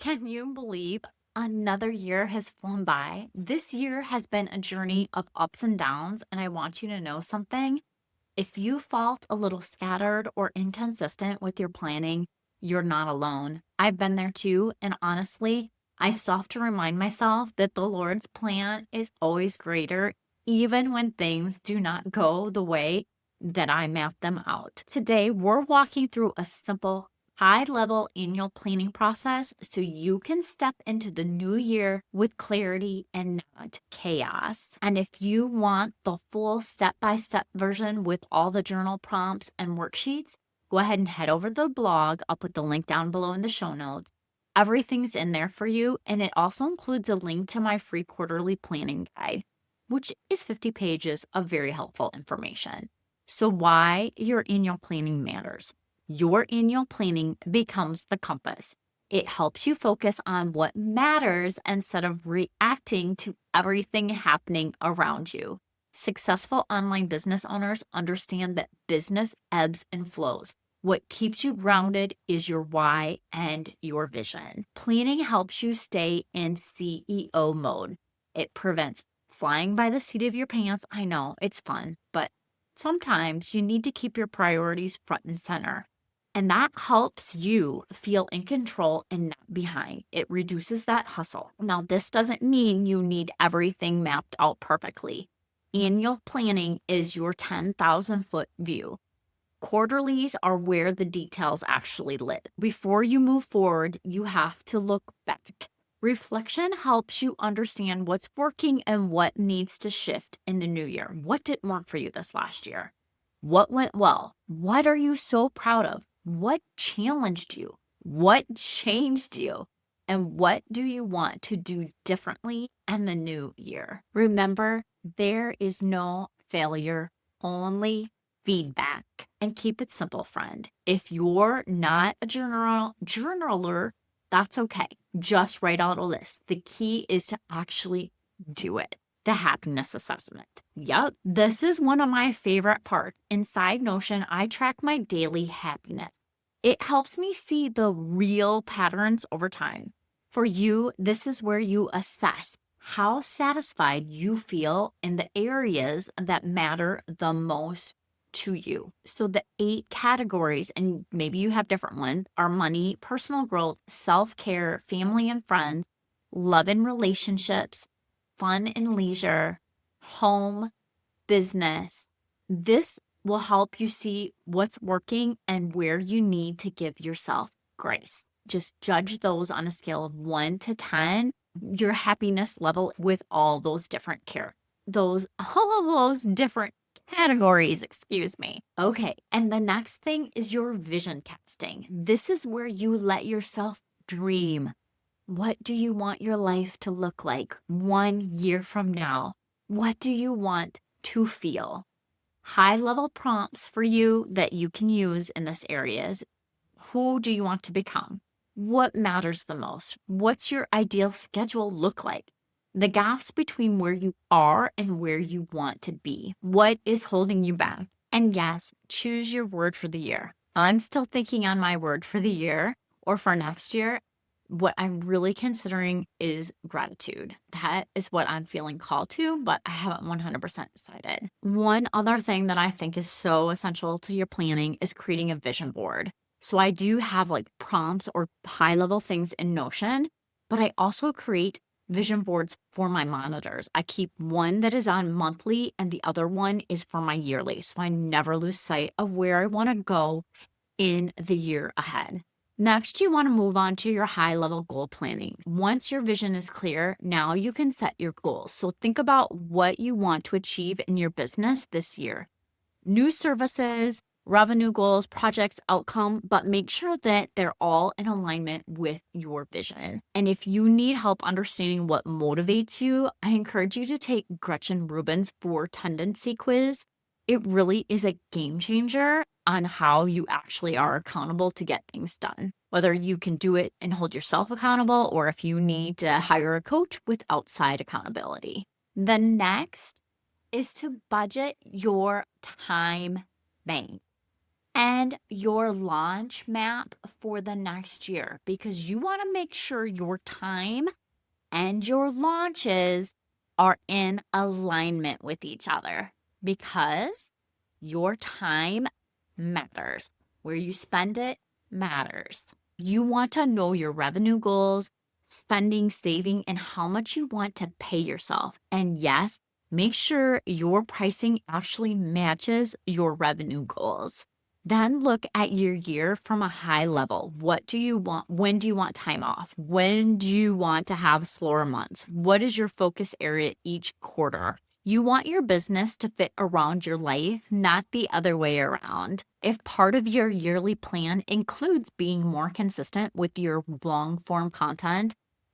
Can you believe another year has flown by? This year has been a journey of ups and downs, and I want you to know something. If you felt a little scattered or inconsistent with your planning, you're not alone. I've been there too, and honestly, I still have to remind myself that the Lord's plan is always greater, even when things do not go the way that I map them out. Today, we're walking through a simple, high level annual planning process so you can step into the new year with clarity and not chaos. And if you want the full step by step version with all the journal prompts and worksheets, go ahead and head over to the blog. I'll put the link down below in the show notes. Everything's in there for you, and it also includes a link to my free quarterly planning guide, which is 50 pages of very helpful information. So, why your annual planning matters. Your annual planning becomes the compass. It helps you focus on what matters instead of reacting to everything happening around you. Successful online business owners understand that business ebbs and flows. What keeps you grounded is your why and your vision. Planning helps you stay in CEO mode. It prevents flying by the seat of your pants. I know it's fun, but sometimes you need to keep your priorities front and center. And that helps you feel in control and not behind. It reduces that hustle. Now, this doesn't mean you need everything mapped out perfectly. Annual planning is your 10,000-foot view. Quarterlies are where the details actually live. Before you move forward, you have to look back. Reflection helps you understand what's working and what needs to shift in the new year. What didn't work for you this last year? What went well? What are you so proud of? What challenged you? What changed you? And what do you want to do differently in the new year? Remember, there is no failure, only feedback. And keep it simple, friend. If you're not a journaler, that's okay. Just write out a list. The key is to actually do it. The happiness assessment. Yep, this is one of my favorite parts. Inside Notion, I track my daily happiness. It helps me see the real patterns over time. For you, this is where you assess how satisfied you feel in the areas that matter the most to you. So the 8 categories, and maybe you have different ones, are money, personal growth, self-care, family and friends, love and relationships, fun and leisure, home, business. This will help you see what's working and where you need to give yourself grace. Just judge those on a scale of 1 to 10, your happiness level with all those different all of those different categories, excuse me. Okay, and the next thing is your vision casting. This is where you let yourself dream. What do you want your life to look like 1 year from now? What do you want to feel? High level prompts for you that you can use in this area is: who do you want to become? What matters the most? What's your ideal schedule look like? The gaps between where you are and where you want to be. What is holding you back? And yes, choose your word for the year. I'm still thinking on my word for the year or for next year. What I'm really considering is gratitude. That is what I'm feeling called to, but I haven't 100% decided. One other thing that I think is so essential to your planning is creating a vision board. So I do have like prompts or high level things in Notion, but I also create vision boards for my monitors. I keep one that is on monthly and the other one is for my yearly. So I never lose sight of where I want to go in the year ahead. Next, you want to move on to your high level goal planning. Once your vision is clear, now you can set your goals. So think about what you want to achieve in your business this year. New services, revenue goals, projects, outcome, but make sure that they're all in alignment with your vision. And if you need help understanding what motivates you, I encourage you to take Gretchen Rubin's 4 tendency quiz. It really is a game changer on how you actually are accountable to get things done. Whether you can do it and hold yourself accountable, or if you need to hire a coach with outside accountability. The next is to budget your time bank. and your launch map for the next year, because you want to make sure your time and your launches are in alignment with each other, because your time matters. Where you spend it matters. You want to know your revenue goals, spending, saving, and how much you want to pay yourself. And yes, make sure your pricing actually matches your revenue goals. Then look at your year from a high level. What do you want? When do you want time off? When do you want to have slower months? What is your focus area each quarter? You want your business to fit around your life, not the other way around. If part of your yearly plan includes being more consistent with your long form content,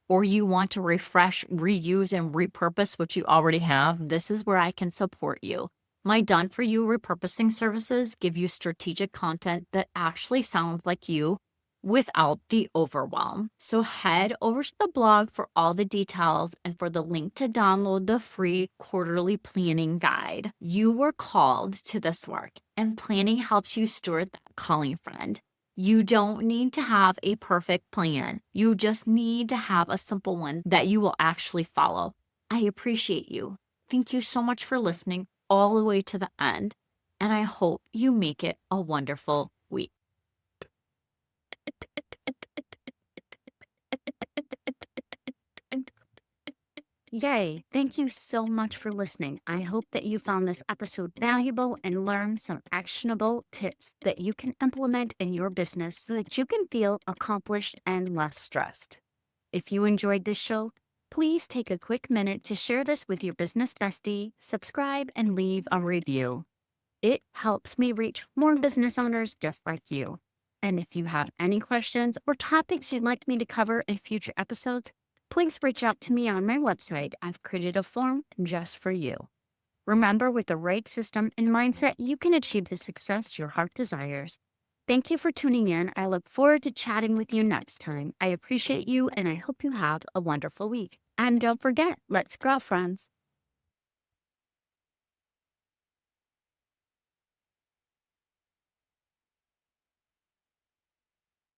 or you want to refresh, reuse, and repurpose what you already have, this is where I can support you. My done for you repurposing services give you strategic content that actually sounds like you without the overwhelm. So head over to the blog for all the details and for the link to download the free quarterly planning guide. You were called to this work, and planning helps you steward that calling, friend. You don't need to have a perfect plan. You just need to have a simple one that you will actually follow. I appreciate you. Thank you so much for listening all the way to the end, and I hope you make it a wonderful week. Yay! Thank you so much for listening. I hope that you found this episode valuable and learned some actionable tips that you can implement in your business so that you can feel accomplished and less stressed. If you enjoyed this show, please take a quick minute to share this with your business bestie, subscribe, and leave a review. It helps me reach more business owners just like you. And if you have any questions or topics you'd like me to cover in future episodes, please reach out to me on my website. I've created a form just for you. Remember, with the right system and mindset, you can achieve the success your heart desires. Thank you for tuning in. I look forward to chatting with you next time. I appreciate you, and I hope you have a wonderful week. And don't forget, let's grow, friends.